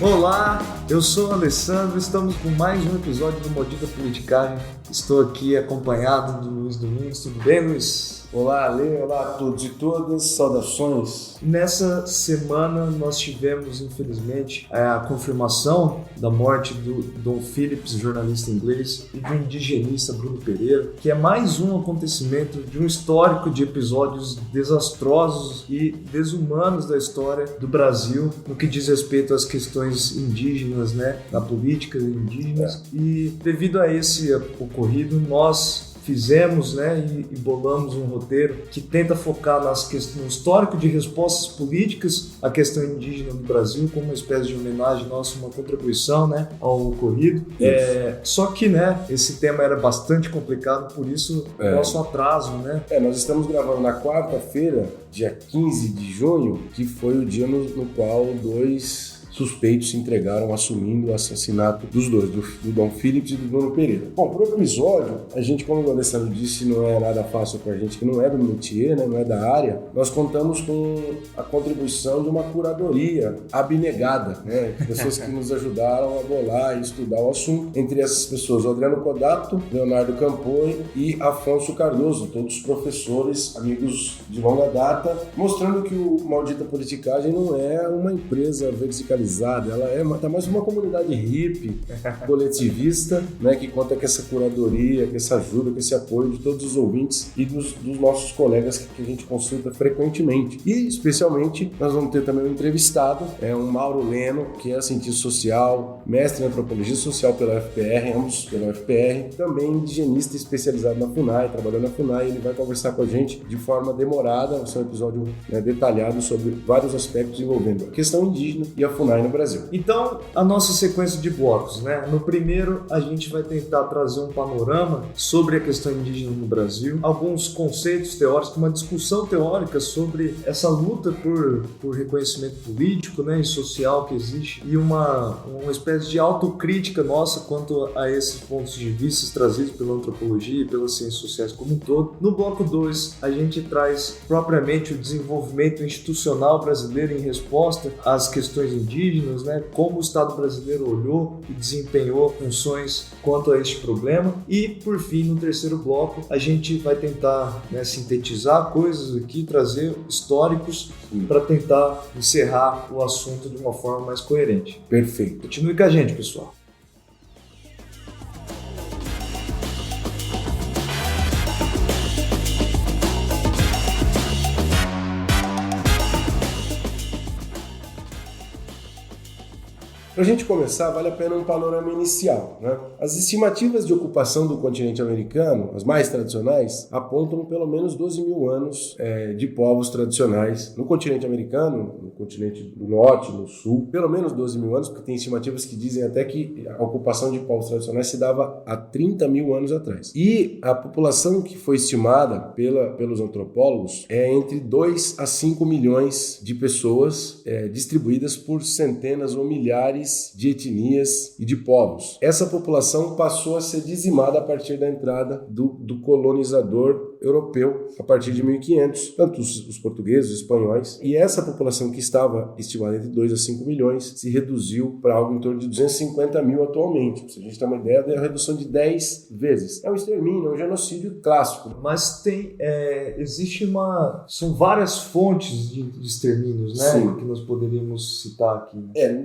Olá, eu sou o Alessandro, estamos com mais um episódio do Maldita Politicagem. Estou aqui acompanhado do Luiz Domingos. Tudo bem, Luiz? Olá, Ale, olá a todos e todas, saudações. Nessa semana nós tivemos, infelizmente, a confirmação da morte do Dom Phillips, jornalista inglês, e do indigenista Bruno Pereira, que é mais um acontecimento de um histórico de episódios desastrosos e desumanos da história do Brasil no que diz respeito às questões indígenas, né, na política indígenas. E devido a esse ocorrido, nós fizemos, e bolamos um roteiro que tenta focar no histórico de respostas políticas à questão indígena no Brasil, como uma espécie de homenagem nossa, uma contribuição, ao ocorrido. Só que, esse tema era bastante complicado, por isso o nosso atraso, Nós estamos gravando na quarta-feira, dia 15 de junho, que foi o dia no qual dois suspeitos se entregaram assumindo o assassinato dos dois, do Dom Phillips e do Bruno Pereira. Bom, pro episódio, a gente, como o Alessandro disse, não é nada fácil pra gente que não é do métier, não é da área. Nós contamos com a contribuição de uma curadoria abnegada, pessoas que nos ajudaram a bolar e estudar o assunto. Entre essas pessoas, o Adriano Codato, Leonardo Campoy e Afonso Cardoso, todos professores, amigos de longa data, mostrando que o Maldita Politicagem não é uma empresa verticalizada. Ela tá mais uma comunidade hippie, coletivista, que conta com essa curadoria, com essa ajuda, com esse apoio de todos os ouvintes e dos nossos colegas que a gente consulta frequentemente. E, especialmente, nós vamos ter também um entrevistado, um Mauro Leno, que é cientista social, mestre em antropologia social pela UFPR, ambos pela UFPR, também indigenista especializado na FUNAI, trabalhando na FUNAI. Ele vai conversar com a gente de forma demorada, vai ser um episódio detalhado sobre vários aspectos envolvendo a questão indígena e a FUNAI no Brasil. Então, a nossa sequência de blocos, No primeiro, a gente vai tentar trazer um panorama sobre a questão indígena no Brasil, alguns conceitos teóricos, uma discussão teórica sobre essa luta por reconhecimento político, e social que existe, e uma espécie de autocrítica nossa quanto a esses pontos de vista trazidos pela antropologia e pelas ciências sociais como um todo. No bloco 2, a gente traz propriamente o desenvolvimento institucional brasileiro em resposta às questões indígenas, como o Estado brasileiro olhou e desempenhou funções quanto a este problema. E, por fim, no terceiro bloco, a gente vai tentar sintetizar coisas aqui, trazer históricos para tentar encerrar o assunto de uma forma mais coerente. Perfeito. Continue com a gente, pessoal. Para a gente começar, vale a pena um panorama inicial. As estimativas de ocupação do continente americano, as mais tradicionais, apontam pelo menos 12 mil anos de povos tradicionais no continente americano, no continente do norte, no sul, pelo menos 12 mil anos, porque tem estimativas que dizem até que a ocupação de povos tradicionais se dava há 30 mil anos atrás. E a população que foi estimada pelos antropólogos é entre 2 a 5 milhões de pessoas distribuídas por centenas ou milhares de etnias e de povos. Essa população passou a ser dizimada a partir da entrada do colonizador europeu, a partir de 1500, tanto os portugueses, os espanhóis, e essa população que estava estimada entre 2 a 5 milhões se reduziu para algo em torno de 250 mil atualmente. Se a gente tem uma ideia, é a redução de 10 vezes. É um extermínio, é um genocídio clássico. Mas são várias fontes de extermínios, que nós poderíamos citar aqui.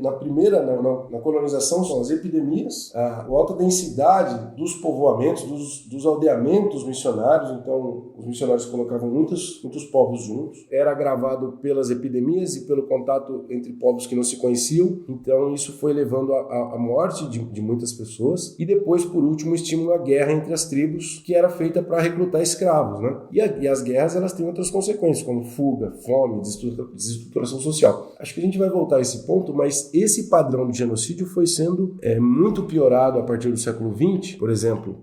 Na primeira, na colonização, são as epidemias, a alta densidade dos povoamentos, dos aldeamentos missionários. Então, os missionários colocavam muitos povos juntos. Era agravado pelas epidemias e pelo contato entre povos que não se conheciam. Então, isso foi levando à morte de muitas pessoas. E depois, por último, o estímulo à guerra entre as tribos, que era feita para recrutar escravos. E as guerras, elas têm outras consequências, como fuga, fome, desestruturação social. Acho que a gente vai voltar a esse ponto, mas esse padrão de genocídio foi sendo muito piorado a partir do século XX. Por exemplo,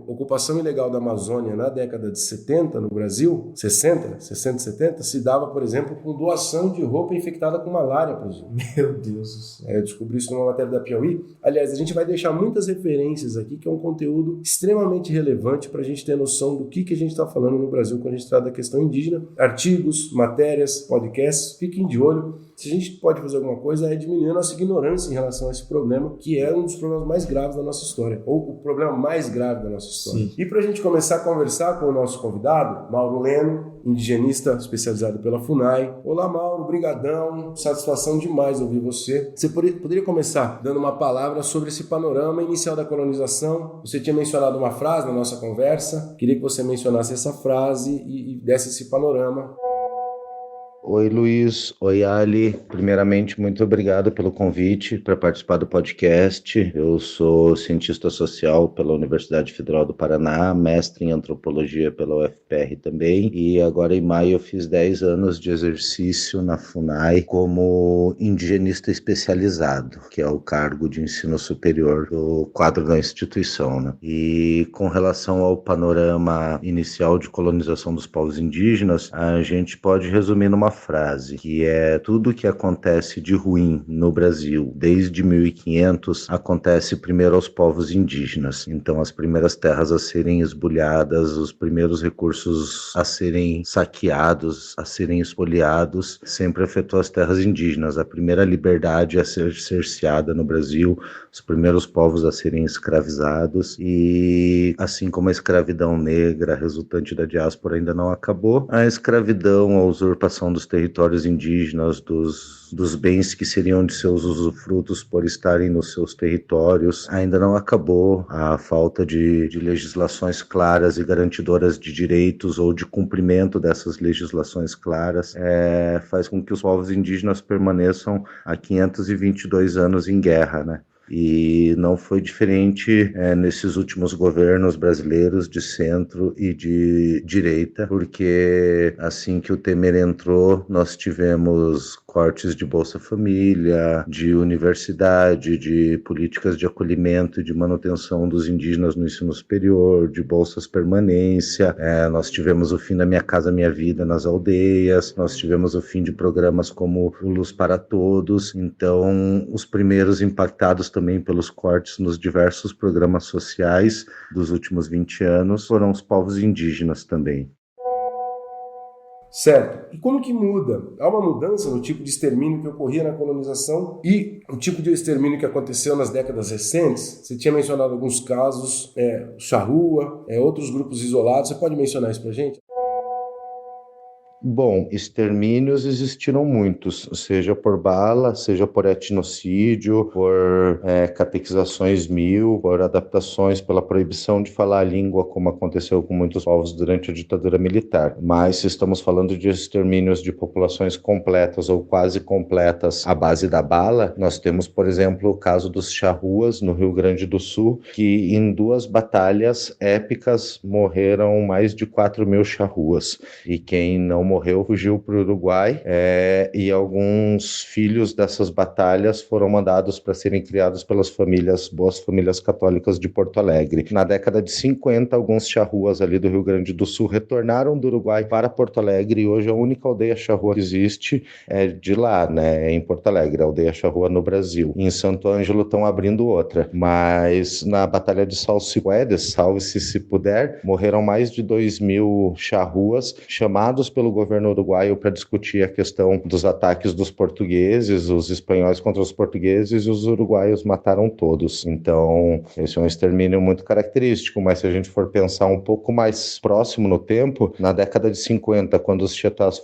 ocupação ilegal da Amazônia na década de de 70 no Brasil, 60, 70, se dava, por exemplo, com doação de roupa infectada com malária para os índios. Meu Deus do céu. Eu descobri isso numa matéria da Piauí. Aliás, a gente vai deixar muitas referências aqui, que é um conteúdo extremamente relevante para a gente ter noção do que a gente está falando no Brasil quando a gente trata da questão indígena. Artigos, matérias, podcasts, fiquem de olho. Se a gente pode fazer alguma coisa é diminuir a nossa ignorância em relação a esse problema, que é um dos problemas mais graves da nossa história, ou o problema mais grave da nossa história. Sim. E para a gente começar a conversar com o nosso convidado, Mauro Leno, indigenista especializado pela FUNAI. Olá, Mauro, brigadão, satisfação demais ouvir você. Você poderia começar dando uma palavra sobre esse panorama inicial da colonização? Você tinha mencionado uma frase na nossa conversa, queria que você mencionasse essa frase e desse esse panorama. Oi, Luiz. Oi, Ali. Primeiramente, muito obrigado pelo convite para participar do podcast. Eu sou cientista social pela Universidade Federal do Paraná, mestre em antropologia pela UFPR também, e agora em maio eu fiz 10 anos de exercício na FUNAI como indigenista especializado, que é o cargo de ensino superior do quadro da instituição, né? E com relação ao panorama inicial de colonização dos povos indígenas, a gente pode resumir numa frase, que é: tudo que acontece de ruim no Brasil desde 1500 acontece primeiro aos povos indígenas. Então, as primeiras terras a serem esbulhadas, os primeiros recursos a serem saqueados, a serem espoliados, sempre afetou as terras indígenas. A primeira liberdade a ser cerceada no Brasil, os primeiros povos a serem escravizados, e assim como a escravidão negra resultante da diáspora ainda não acabou, a escravidão, a usurpação dos territórios indígenas, dos bens que seriam de seus usufrutos por estarem nos seus territórios, ainda não acabou. A falta de legislações claras e garantidoras de direitos ou de cumprimento dessas legislações claras faz com que os povos indígenas permaneçam há 522 anos em guerra, né? E não foi diferente nesses últimos governos brasileiros de centro e de direita, porque assim que o Temer entrou, nós tivemos cortes de Bolsa Família, de universidade, de políticas de acolhimento e de manutenção dos indígenas no ensino superior, de bolsas permanência, nós tivemos o fim da Minha Casa Minha Vida nas aldeias, nós tivemos o fim de programas como o Luz para Todos. Então, os primeiros impactados também pelos cortes nos diversos programas sociais dos últimos 20 anos foram os povos indígenas também. Certo. E como que muda? Há uma mudança no tipo de extermínio que ocorria na colonização e o tipo de extermínio que aconteceu nas décadas recentes? Você tinha mencionado alguns casos, charrua, outros grupos isolados. Você pode mencionar isso pra gente? Bom, extermínios existiram muitos, seja por bala, seja por etnocídio, por catequizações mil, por adaptações pela proibição de falar a língua, como aconteceu com muitos povos durante a ditadura militar. Mas se estamos falando de extermínios de populações completas ou quase completas à base da bala, nós temos, por exemplo, o caso dos charruas no Rio Grande do Sul, que em 2 batalhas épicas morreram mais de 4.000 charruas. E quem não morreu, fugiu para o Uruguai, e alguns filhos dessas batalhas foram mandados para serem criados pelas boas famílias católicas de Porto Alegre. Na década de 50, alguns charruas ali do Rio Grande do Sul retornaram do Uruguai para Porto Alegre, e hoje a única aldeia charrua que existe é de lá, né, em Porto Alegre, a aldeia charrua no Brasil. Em Santo Ângelo estão abrindo outra, mas na Batalha de Salsipuedes, salve-se se puder, morreram mais de 2.000 charruas, chamados pelo governo uruguaio para discutir a questão dos ataques dos portugueses, os espanhóis contra os portugueses, e os uruguaios mataram todos. Então, esse é um extermínio muito característico, mas se a gente for pensar um pouco mais próximo no tempo, na década de 50, quando os Chetás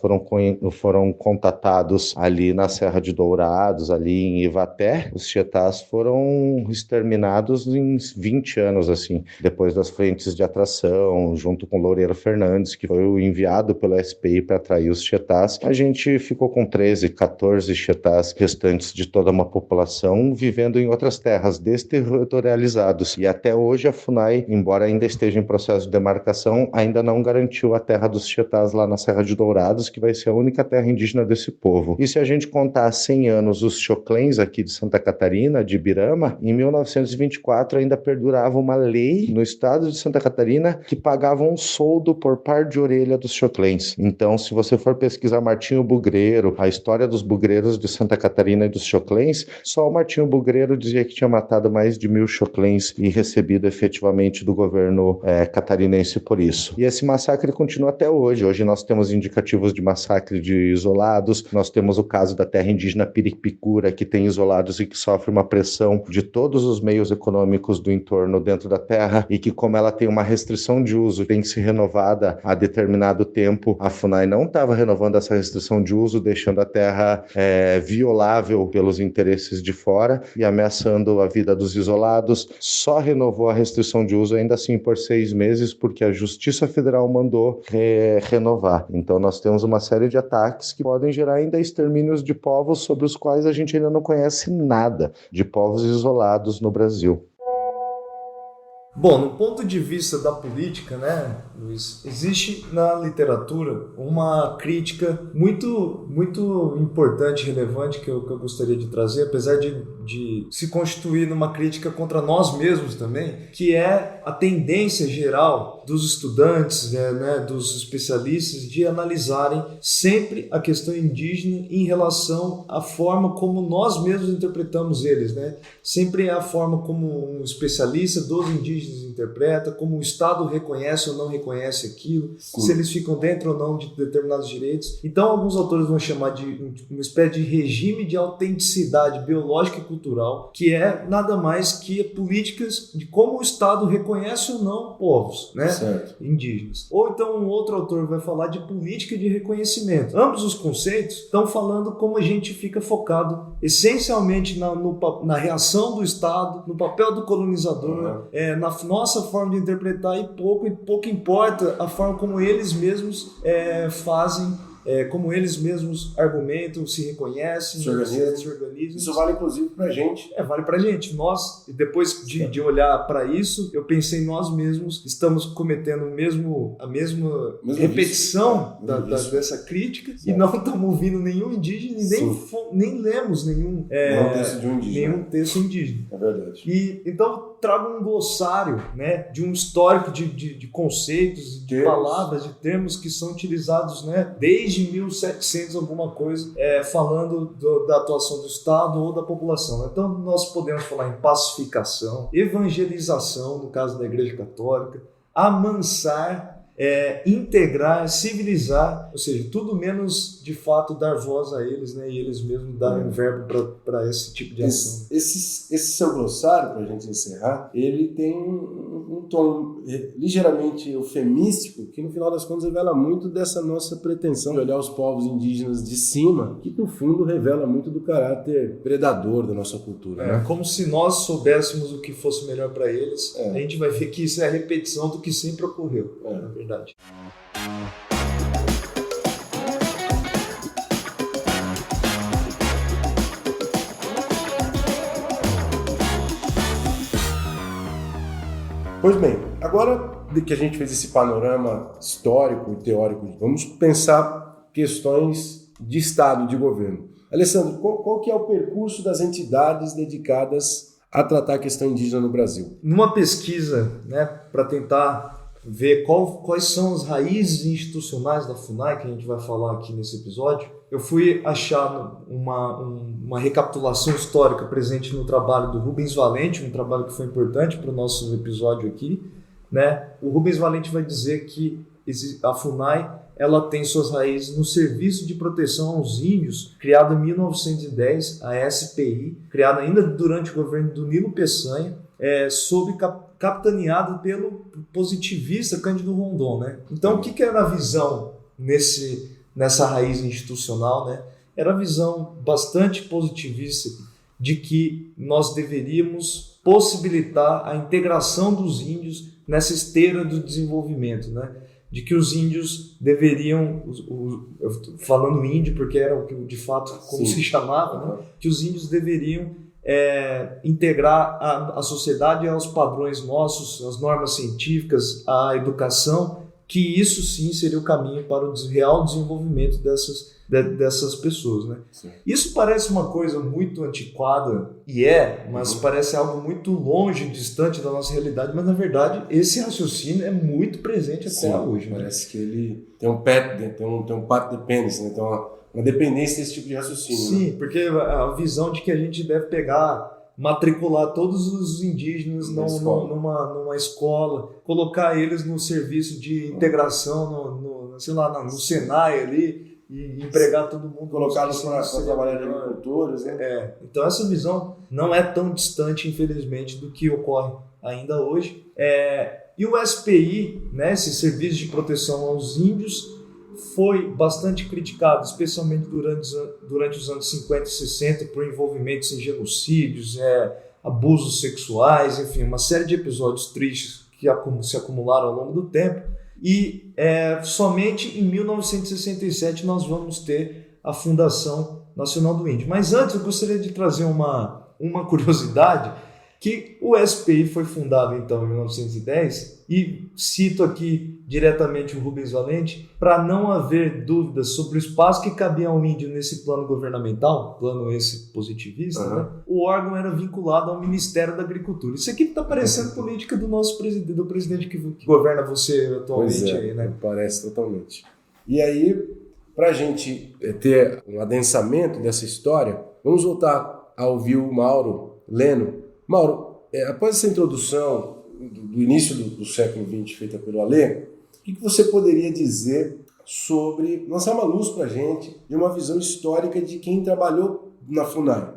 foram contatados ali na Serra de Dourados, ali em Ivaté, os Chetás foram exterminados em 20 anos, assim, depois das frentes de atração, junto com Loureiro Fernandes, que foi o enviado pelo SPI para atrair os Chetás, a gente ficou com 13, 14 Chetás restantes de toda uma população vivendo em outras terras desterritorializados. E até hoje a FUNAI, embora ainda esteja em processo de demarcação, ainda não garantiu a terra dos Chetás lá na Serra de Dourados, que vai ser a única terra indígena desse povo. E se a gente contar 100 anos os Xoclens aqui de Santa Catarina, de Ibirama, em 1924 ainda perdurava uma lei no estado de Santa Catarina que pagava um soldo por par de orelha dos Xoclens. Então, se você for pesquisar Martinho Bugreiro, a história dos bugreiros de Santa Catarina e dos Xoclens, só o Martinho Bugreiro dizia que tinha matado mais de 1.000 Xoclens e recebido efetivamente do governo catarinense por isso. E esse massacre continua até hoje. Hoje nós temos indicativos de massacre de isolados, nós temos o caso da terra indígena Piripicura, que tem isolados e que sofre uma pressão de todos os meios econômicos do entorno dentro da terra e que, como ela tem uma restrição de uso, tem que ser renovada a determinado tempo, a FUNAI não estava renovando essa restrição de uso, deixando a terra violável pelos interesses de fora e ameaçando a vida dos isolados. Só renovou a restrição de uso ainda assim por 6 meses, porque a Justiça Federal mandou renovar. Então nós temos uma série de ataques que podem gerar ainda extermínios de povos sobre os quais a gente ainda não conhece nada, de povos isolados no Brasil. Bom, no ponto de vista da política, né, Luiz, existe na literatura uma crítica muito importante e relevante que eu gostaria de trazer, apesar de se constituir numa crítica contra nós mesmos também, que é a tendência geral dos estudantes, né, dos especialistas, de analisarem sempre a questão indígena em relação à forma como nós mesmos interpretamos eles, né? Sempre é a forma como um especialista dos indígenas interpreta, como o Estado reconhece ou não reconhece aquilo, se eles ficam dentro ou não de determinados direitos. Então, alguns autores vão chamar de uma espécie de regime de autenticidade biológica e cultural, que é nada mais que políticas de como o Estado reconhece ou não povos, né, indígenas. Ou então um outro autor vai falar de política de reconhecimento. Ambos os conceitos estão falando como a gente fica focado essencialmente na reação do Estado, no papel do colonizador, na nossa forma de interpretar, e pouco importa a forma como eles mesmos fazem, como eles mesmos argumentam, se reconhecem, se organizam. Isso vale inclusive pra gente. Vale pra gente. Nós, depois de olhar para isso, eu pensei, nós mesmos estamos cometendo a mesma repetição dessa crítica. Certo. E não estamos ouvindo nenhum indígena e nem lemos nenhum texto indígena. É verdade. E então trago um glossário, né, de um histórico de conceitos, de palavras, de termos que são utilizados, né, desde 1700 alguma coisa, falando da atuação do Estado ou da população. Então nós podemos falar em pacificação, evangelização, no caso da Igreja Católica, amansar, integrar, civilizar, ou seja, tudo menos de fato dar voz a eles, né, e eles mesmos darem um verbo para esse tipo de ação. Esse seu glossário, para a gente encerrar, ele tem um tom ligeiramente eufemístico, que no final das contas revela muito dessa nossa pretensão de olhar os povos indígenas de cima, que no fundo revela muito do caráter predador da nossa cultura. Né? Como se nós soubéssemos o que fosse melhor para eles, a gente vai ver que isso é a repetição do que sempre ocorreu, na verdade. Pois bem, agora que a gente fez esse panorama histórico e teórico, vamos pensar questões de Estado, de governo. Alessandro, qual que é o percurso das entidades dedicadas a tratar a questão indígena no Brasil? Numa pesquisa, né, para tentar ver quais são as raízes institucionais da FUNAI, que a gente vai falar aqui nesse episódio, eu fui achar uma recapitulação histórica presente no trabalho do Rubens Valente, um trabalho que foi importante para o nosso episódio aqui, né? O Rubens Valente vai dizer que a FUNAI ela tem suas raízes no Serviço de Proteção aos Índios, criado em 1910, a SPI, criada ainda durante o governo do Nilo Peçanha, sob capitaneado pelo positivista Cândido Rondon, né? Então, o que era a visão nessa raiz institucional, né? Era a visão bastante positivista de que nós deveríamos possibilitar a integração dos índios nessa esteira do desenvolvimento, né? de que os índios deveriam, falando índio porque era o que de fato como se chamava, né? Que os índios deveriam integrar a sociedade aos padrões nossos, às normas científicas, à educação, que isso sim seria o caminho para o real desenvolvimento dessas pessoas, né? Isso parece uma coisa muito antiquada, mas parece algo muito longe, distante da nossa realidade, mas na verdade esse raciocínio é muito presente até hoje. Parece que ele tem um path dependence, né? Tem uma dependência desse tipo de raciocínio. Sim, porque a visão de que a gente deve matricular todos os indígenas numa escola, colocar eles no serviço de integração no Senai ali e empregar todo mundo, colocá-los para trabalhar de agricultores, né? Então essa visão não é tão distante, infelizmente, do que ocorre ainda hoje. E o SPI, né, esse Serviço de Proteção aos Índios, foi bastante criticado, especialmente durante os anos 50 e 60, por envolvimentos em genocídios, abusos sexuais, enfim, uma série de episódios tristes que se acumularam ao longo do tempo. E somente em 1967 nós vamos ter a Fundação Nacional do Índio. Mas antes eu gostaria de trazer uma curiosidade, que o SPI foi fundado então em 1910, e cito aqui diretamente o Rubens Valente, para não haver dúvidas sobre o espaço que cabia ao índio nesse plano governamental, plano esse positivista, né? O órgão era vinculado ao Ministério da Agricultura. Isso aqui está parecendo política do nosso presidente, do presidente que governa você atualmente aí, né? Parece totalmente. E aí, para a gente ter um adensamento dessa história, vamos voltar a ouvir o Mauro Leno. Mauro, após essa introdução do início do século XX feita pelo Alê, o que você poderia dizer sobre, lançar uma luz para a gente de uma visão histórica de quem trabalhou na FUNAI?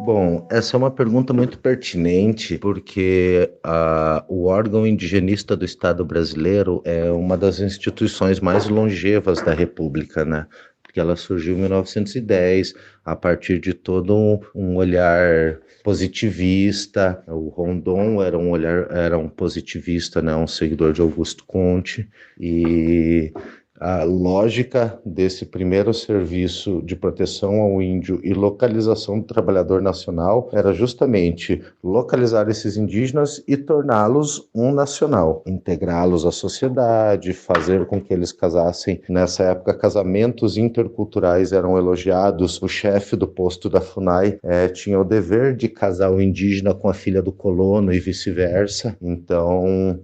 Bom, essa é uma pergunta muito pertinente, porque o órgão indigenista do Estado brasileiro é uma das instituições mais longevas da República, né? Porque ela surgiu em 1910, a partir de todo um olhar positivista. O Rondon era um positivista, né, um seguidor de Augusto Conte, e a lógica desse primeiro serviço de proteção ao índio e localização do trabalhador nacional era justamente localizar esses indígenas e torná-los um nacional, integrá-los à sociedade, fazer com que eles casassem. Nessa época, casamentos interculturais eram elogiados. O chefe do posto da FUNAI tinha o dever de casar o indígena com a filha do colono e vice-versa. Então,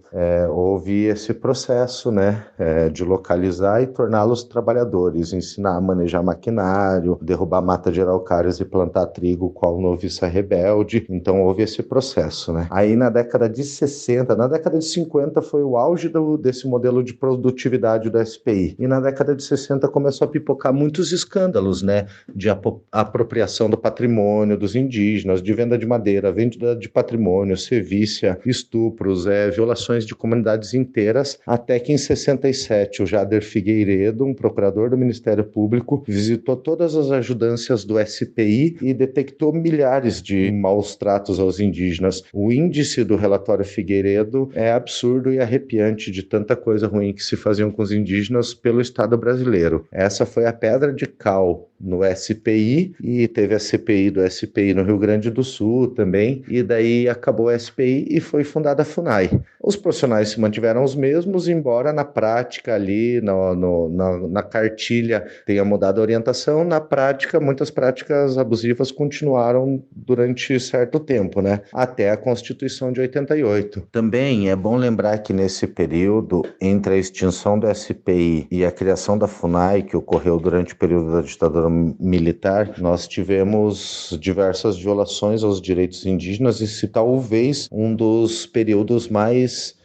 houve esse processo, né, de localizar e torná-los trabalhadores, ensinar a manejar maquinário, derrubar mata de araucárias e plantar trigo, qual noviça rebelde. Então houve esse processo, né? Aí na década de 60, na década de 50 foi o auge desse modelo de produtividade do SPI. E na década de 60 começou a pipocar muitos escândalos, né? De apropriação do patrimônio dos indígenas, de venda de madeira, venda de patrimônio, servícia, estupros, violações de comunidades inteiras, até que em 67 o Jader Figueiredo, um procurador do Ministério Público, visitou todas as ajudâncias do SPI e detectou milhares de maus tratos aos indígenas. O índice do relatório Figueiredo é absurdo e arrepiante de tanta coisa ruim que se faziam com os indígenas pelo Estado brasileiro. Essa foi a pedra de cal no SPI, e teve a CPI do SPI no Rio Grande do Sul também, e daí acabou o SPI e foi fundada a FUNAI. Os profissionais se mantiveram os mesmos, embora na prática ali, na cartilha tenha mudado a orientação, na prática, muitas práticas abusivas continuaram durante certo tempo, né? Até a Constituição de 88. Também é bom lembrar que nesse período, entre a extinção do SPI e a criação da FUNAI, que ocorreu durante o período da ditadura militar, nós tivemos diversas violações aos direitos indígenas, e se talvez um dos períodos mais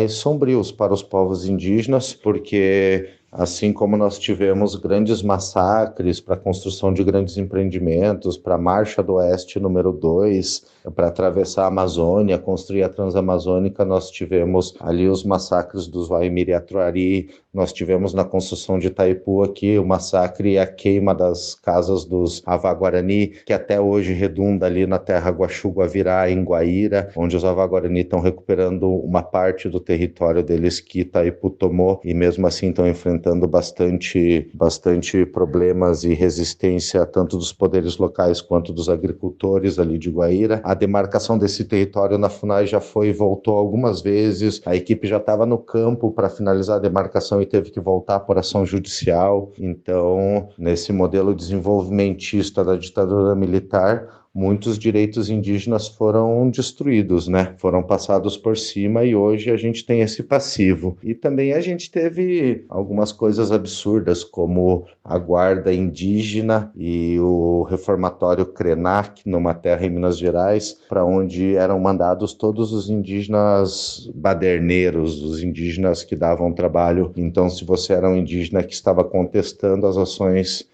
sombrios para os povos indígenas, porque assim como nós tivemos grandes massacres para a construção de grandes empreendimentos, para a Marcha do Oeste número 2, para atravessar a Amazônia, construir a Transamazônica, nós tivemos ali os massacres dos Waimiri e Atuari, nós tivemos na construção de Itaipu aqui o massacre e a queima das casas dos Avá-Guarani, que até hoje redunda ali na terra Guaxu-Guavirá, em Guaíra, onde os Avá-Guarani estão recuperando uma parte do território deles que Itaipu tomou e mesmo assim estão enfrentando bastante problemas e resistência tanto dos poderes locais quanto dos agricultores ali de Guaíra. A demarcação desse território na FUNAI já foi e voltou algumas vezes, a equipe já estava no campo para finalizar a demarcação e teve que voltar por ação judicial. Então, nesse modelo desenvolvimentista da ditadura militar, muitos direitos indígenas foram destruídos, né? Foram passados por cima e hoje a gente tem esse passivo. E também a gente teve algumas coisas absurdas, como a guarda indígena e o reformatório Krenak, numa terra em Minas Gerais, para onde eram mandados todos os indígenas baderneiros, os indígenas que davam trabalho. Então, se você era um indígena que estava contestando as ações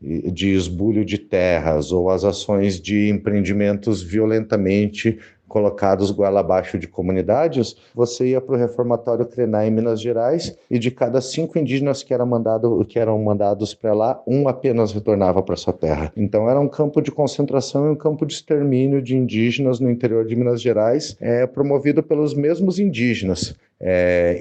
de esbulho de terras ou as ações de empreendimentos violentamente colocados goela abaixo de comunidades, você ia para o reformatório Krená em Minas Gerais e de cada 5 indígenas que eram mandados para lá, um apenas retornava para sua terra. Então era um campo de concentração e um campo de extermínio de indígenas no interior de Minas Gerais, promovido pelos mesmos indígenas.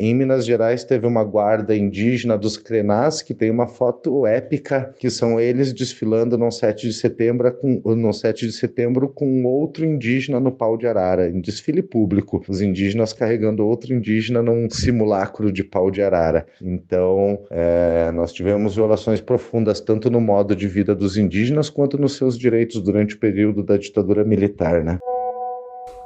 Em Minas Gerais teve uma guarda indígena dos Krenás, que tem uma foto épica, que são eles desfilando no 7 de setembro com outro indígena no pau de arara, em desfile público, os indígenas carregando outro indígena num simulacro de pau de arara. Então, nós tivemos violações profundas tanto no modo de vida dos indígenas quanto nos seus direitos durante o período da ditadura militar, né?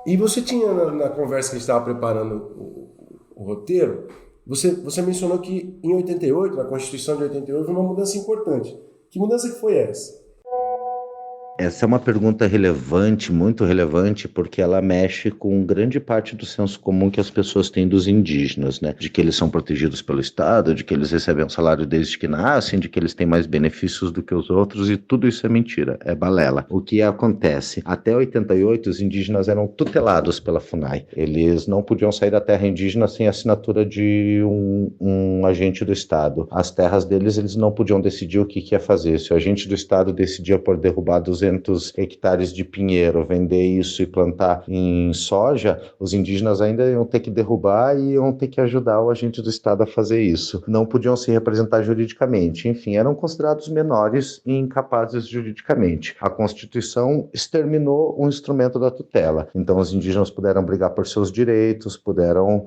E você tinha, na conversa que a gente estava preparando o roteiro, você mencionou que em 88, na Constituição de 88, houve uma mudança importante. Que mudança que foi essa? Essa é uma pergunta relevante, muito relevante, porque ela mexe com grande parte do senso comum que as pessoas têm dos indígenas, né? De que eles são protegidos pelo Estado, de que eles recebem um salário desde que nascem, de que eles têm mais benefícios do que os outros, e tudo isso é mentira, é balela. O que acontece? Até 88, os indígenas eram tutelados pela FUNAI. Eles não podiam sair da terra indígena sem assinatura de um agente do Estado. As terras deles, eles não podiam decidir o que ia fazer. Se o agente do Estado decidia por derrubar 200 hectares de pinheiro, vender isso e plantar em soja, os indígenas ainda iam ter que derrubar e iam ter que ajudar o agente do Estado a fazer isso. Não podiam se representar juridicamente. Enfim, eram considerados menores e incapazes juridicamente. A Constituição exterminou o instrumento da tutela. Então, os indígenas puderam brigar por seus direitos, puderam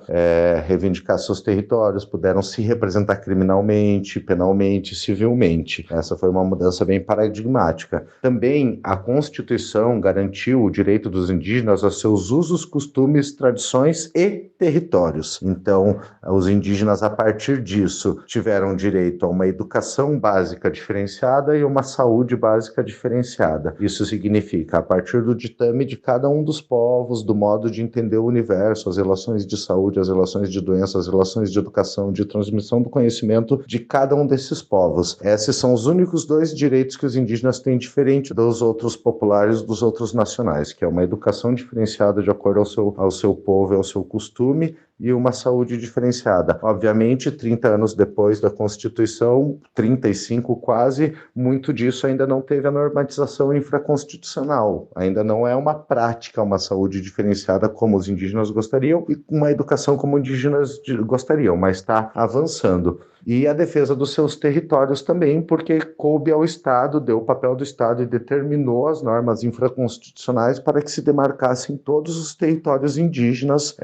reivindicar seus territórios, puderam se representar criminalmente, penalmente, civilmente. Essa foi uma mudança bem paradigmática. Também a Constituição garantiu o direito dos indígenas aos seus usos, costumes, tradições e territórios. Então, os indígenas, a partir disso, tiveram direito a uma educação básica diferenciada e uma saúde básica diferenciada. Isso significa, a partir do ditame de cada um dos povos, do modo de entender o universo, as relações de saúde, as relações de doença, as relações de educação, de transmissão do conhecimento de cada um desses povos. Esses são os únicos 2 direitos que os indígenas têm diferente dos outros populares, dos outros nacionais, que é uma educação diferenciada de acordo ao seu povo e ao seu costume, e uma saúde diferenciada. Obviamente, 30 anos depois da Constituição, 35 quase, muito disso ainda não teve a normatização infraconstitucional. Ainda não é uma prática, uma saúde diferenciada como os indígenas gostariam e uma educação como os indígenas gostariam, mas está avançando. E a defesa dos seus territórios também, porque coube ao Estado, deu o papel do Estado e determinou as normas infraconstitucionais para que se demarcassem todos os territórios indígenas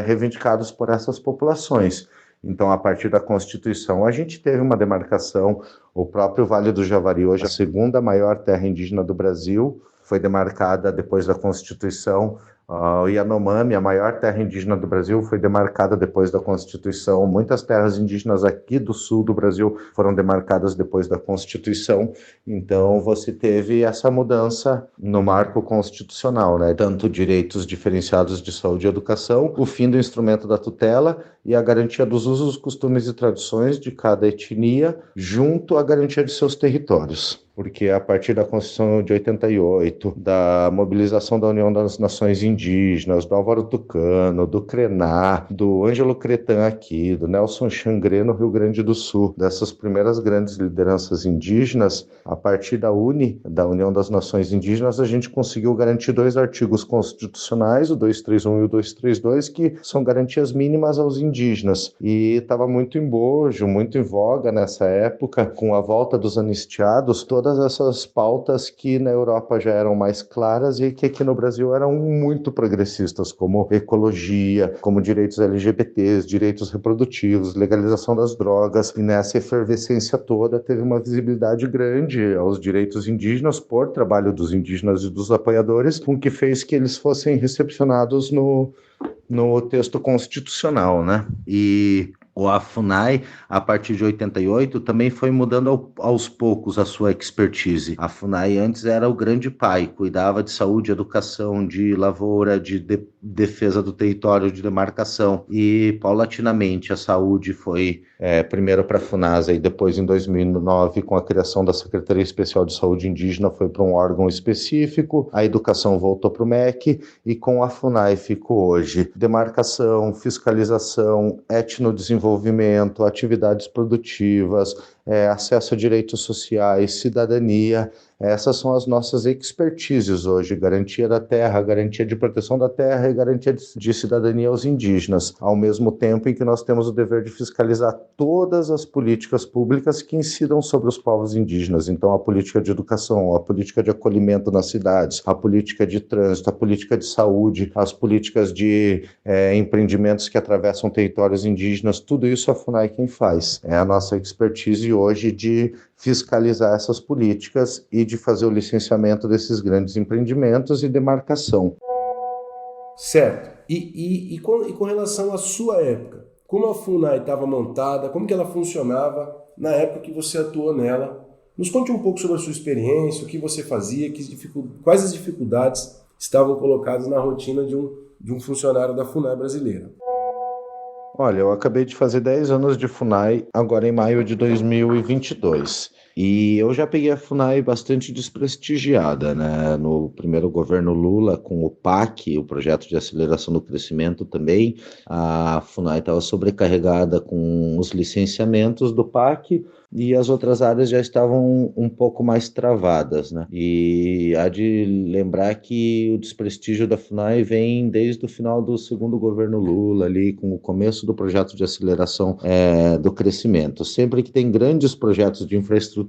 reivindicados por essas populações. Então, a partir da Constituição, a gente teve uma demarcação. O próprio Vale do Javari, hoje a segunda maior terra indígena do Brasil, foi demarcada depois da Constituição O Yanomami, a maior terra indígena do Brasil, foi demarcada depois da Constituição. Muitas terras indígenas aqui do sul do Brasil foram demarcadas depois da Constituição. Então, você teve essa mudança no marco constitucional, né? Tanto direitos diferenciados de saúde e educação, o fim do instrumento da tutela e a garantia dos usos, costumes e tradições de cada etnia, junto à garantia de seus territórios. Porque a partir da Constituição de 88, da mobilização da União das Nações Indígenas, do Álvaro Tucano, do Krená, do Ângelo Cretan aqui, do Nelson Xangrê no Rio Grande do Sul, dessas primeiras grandes lideranças indígenas, a partir da UNE, da União das Nações Indígenas, a gente conseguiu garantir 2 artigos constitucionais, o 231 e o 232, que são garantias mínimas aos indígenas. E estava muito em bojo, muito em voga nessa época, com a volta dos anistiados, todas essas pautas que na Europa já eram mais claras e que aqui no Brasil eram muito progressistas, como ecologia, como direitos LGBTs, direitos reprodutivos, legalização das drogas. E nessa efervescência toda teve uma visibilidade grande aos direitos indígenas por trabalho dos indígenas e dos apoiadores, com que fez que eles fossem recepcionados no texto constitucional, né? E a FUNAI, a partir de 88, também foi mudando aos poucos a sua expertise. A FUNAI antes era o grande pai, cuidava de saúde, educação, de lavoura, de defesa do território, de demarcação. E, paulatinamente, a saúde foi primeiro para a FUNASA e depois, em 2009, com a criação da Secretaria Especial de Saúde Indígena, foi para um órgão específico. A educação voltou para o MEC e com a FUNAI ficou hoje demarcação, fiscalização, etnodesenvolvimento, atividades produtivas, acesso a direitos sociais, cidadania. Essas são as nossas expertises hoje, garantia da terra, garantia de proteção da terra e garantia de cidadania aos indígenas, ao mesmo tempo em que nós temos o dever de fiscalizar todas as políticas públicas que incidam sobre os povos indígenas. Então, a política de educação, a política de acolhimento nas cidades, a política de trânsito, a política de saúde, as políticas de empreendimentos que atravessam territórios indígenas, tudo isso a FUNAI quem faz. É a nossa expertise hoje de fiscalizar essas políticas e de fazer o licenciamento desses grandes empreendimentos e demarcação. Certo. E com relação à sua época, como a FUNAI estava montada, como que ela funcionava na época que você atuou nela? Nos conte um pouco sobre a sua experiência, o que você fazia, quais as dificuldades estavam colocadas na rotina de um funcionário da FUNAI brasileira. Olha, eu acabei de fazer 10 anos de FUNAI agora em maio de 2022. E eu já peguei a FUNAI bastante desprestigiada, né? No primeiro governo Lula, com o PAC, o Projeto de Aceleração do Crescimento também, a FUNAI estava sobrecarregada com os licenciamentos do PAC e as outras áreas já estavam um pouco mais travadas, né? E há de lembrar que o desprestígio da FUNAI vem desde o final do segundo governo Lula, ali com o começo do Projeto de Aceleração do Crescimento. Sempre que tem grandes projetos de infraestrutura,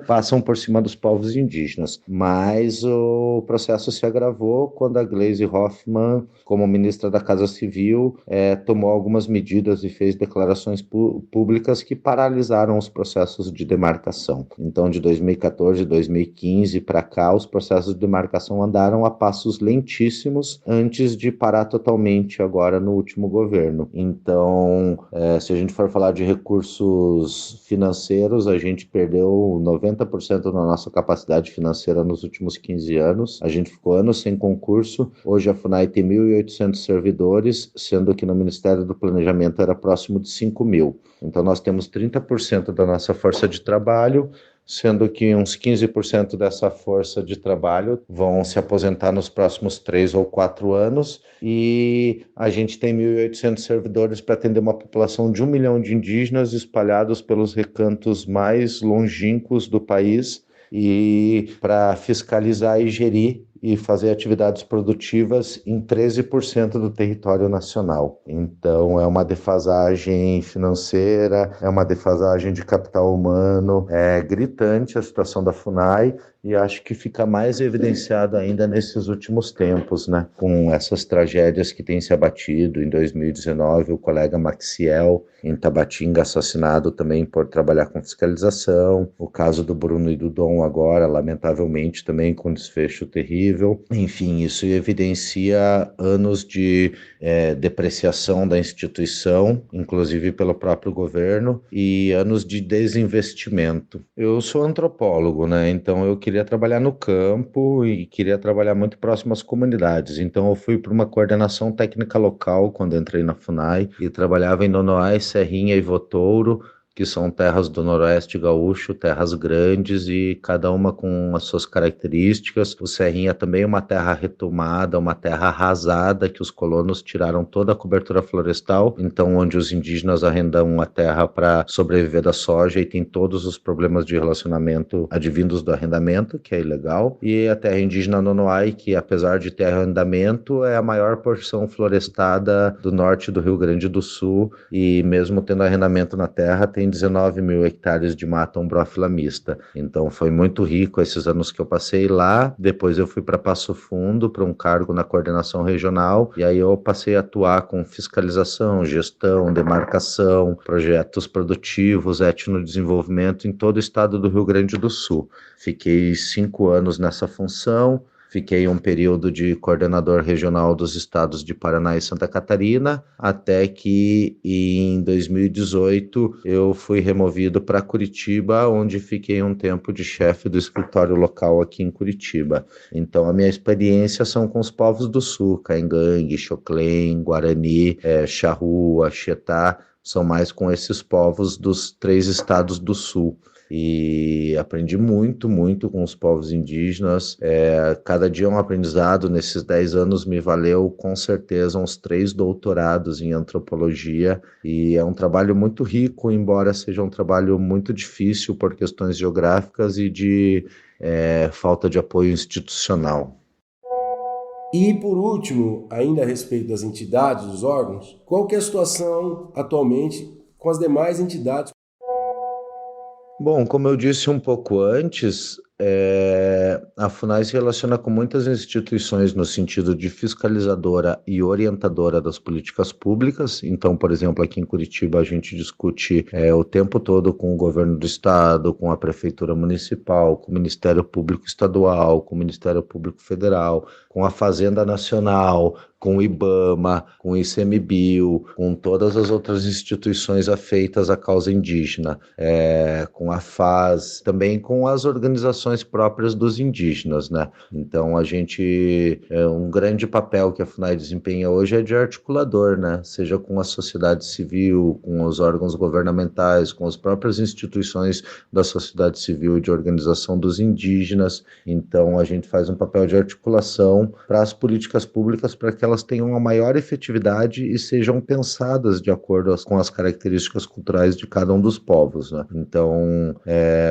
passam por cima dos povos indígenas. Mas o processo se agravou quando a Gleisi Hoffmann, como ministra da Casa Civil, tomou algumas medidas e fez declarações públicas que paralisaram os processos de demarcação. Então, de 2014 e 2015 para cá, os processos de demarcação andaram a passos lentíssimos antes de parar totalmente agora no último governo. Então, se a gente for falar de recursos financeiros, a gente perdeu 90% da nossa capacidade financeira nos últimos 15 anos. A gente ficou anos sem concurso. Hoje a FUNAI tem 1.800 servidores, sendo que no Ministério do Planejamento era próximo de 5.000. Então, nós temos 30% da nossa força de trabalho, sendo que uns 15% dessa força de trabalho vão se aposentar nos próximos 3 ou 4 anos, e a gente tem 1.800 servidores para atender uma população de 1 milhão de indígenas espalhados pelos recantos mais longínquos do país, e para fiscalizar e gerir e fazer atividades produtivas em 13% do território nacional. Então, é uma defasagem financeira, é uma defasagem de capital humano, é gritante a situação da FUNAI, e acho que fica mais evidenciado ainda nesses últimos tempos, né? Com essas tragédias que têm se abatido. Em 2019, o colega Maxiel, em Tabatinga, assassinado também por trabalhar com fiscalização. O caso do Bruno e do Dom agora, lamentavelmente, também com desfecho terrível. Enfim, isso evidencia anos de depreciação da instituição, inclusive pelo próprio governo, e anos de desinvestimento. Eu sou antropólogo, né? Então eu queria trabalhar no campo e queria trabalhar muito próximo às comunidades. Então eu fui para uma coordenação técnica local quando entrei na FUNAI e trabalhava em Nonoai, Serrinha e Votouro, que são terras do Noroeste Gaúcho, terras grandes e cada uma com as suas características. O Serrinha também é uma terra retomada, uma terra arrasada, que os colonos tiraram toda a cobertura florestal, então onde os indígenas arrendam a terra para sobreviver da soja e tem todos os problemas de relacionamento advindos do arrendamento, que é ilegal. E a terra indígena Nonoai, que apesar de ter arrendamento, é a maior porção florestada do norte do Rio Grande do Sul, e mesmo tendo arrendamento na terra, tem 19 mil hectares de mata umbrófila mista. Então foi muito rico esses anos que eu passei lá. Depois eu fui para Passo Fundo, para um cargo na coordenação regional, e aí eu passei a atuar com fiscalização, gestão, demarcação, projetos produtivos, etnodesenvolvimento em todo o estado do Rio Grande do Sul. Fiquei 5 anos nessa função. Fiquei um período de coordenador regional dos estados de Paraná e Santa Catarina, até que em 2018 eu fui removido para Curitiba, onde fiquei um tempo de chefe do escritório local aqui em Curitiba. Então a minha experiência são com os povos do sul, Caingangue, Xoclém, Guarani, Charrua, Xetá, são mais com esses povos dos 3 estados do sul. E aprendi muito com os povos indígenas. Cada dia um aprendizado. Nesses 10 anos me valeu com certeza uns 3 doutorados em antropologia, e é um trabalho muito rico, embora seja um trabalho muito difícil por questões geográficas e de falta de apoio institucional. E por último, ainda a respeito das entidades, dos órgãos, qual que é a situação atualmente com as demais entidades? Bom, como eu disse um pouco antes, a FUNAI se relaciona com muitas instituições no sentido de fiscalizadora e orientadora das políticas públicas. Então, por exemplo, aqui em Curitiba a gente discute o tempo todo com o governo do estado, com a prefeitura municipal, com o Ministério Público Estadual, com o Ministério Público Federal, com a Fazenda Nacional, com o IBAMA, com o ICMBio, com todas as outras instituições afeitas à causa indígena, com a FAS, também com as organizações próprias dos indígenas, né? Então um grande papel que a FUNAI desempenha hoje é de articulador, né? Seja com a sociedade civil, com os órgãos governamentais, com as próprias instituições da sociedade civil e de organização dos indígenas. Então a gente faz um papel de articulação para as políticas públicas, para que elas tenham uma maior efetividade e sejam pensadas de acordo com as características culturais de cada um dos povos, né? Então,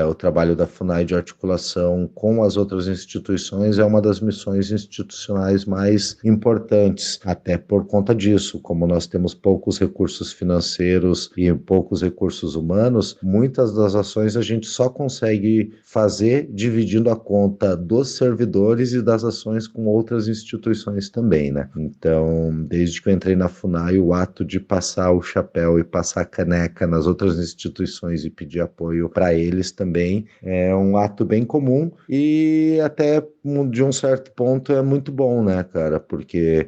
o trabalho da FUNAI de articulação com as outras instituições é uma das missões institucionais mais importantes, até por conta disso. Como nós temos poucos recursos financeiros e poucos recursos humanos, muitas das ações a gente só consegue fazer dividindo a conta dos servidores e das ações com outras instituições também, né? Então, desde que eu entrei na FUNAI, o ato de passar o chapéu e passar a caneca nas outras instituições e pedir apoio para eles também é um ato bem comum, e até de um certo ponto é muito bom, né, cara? Porque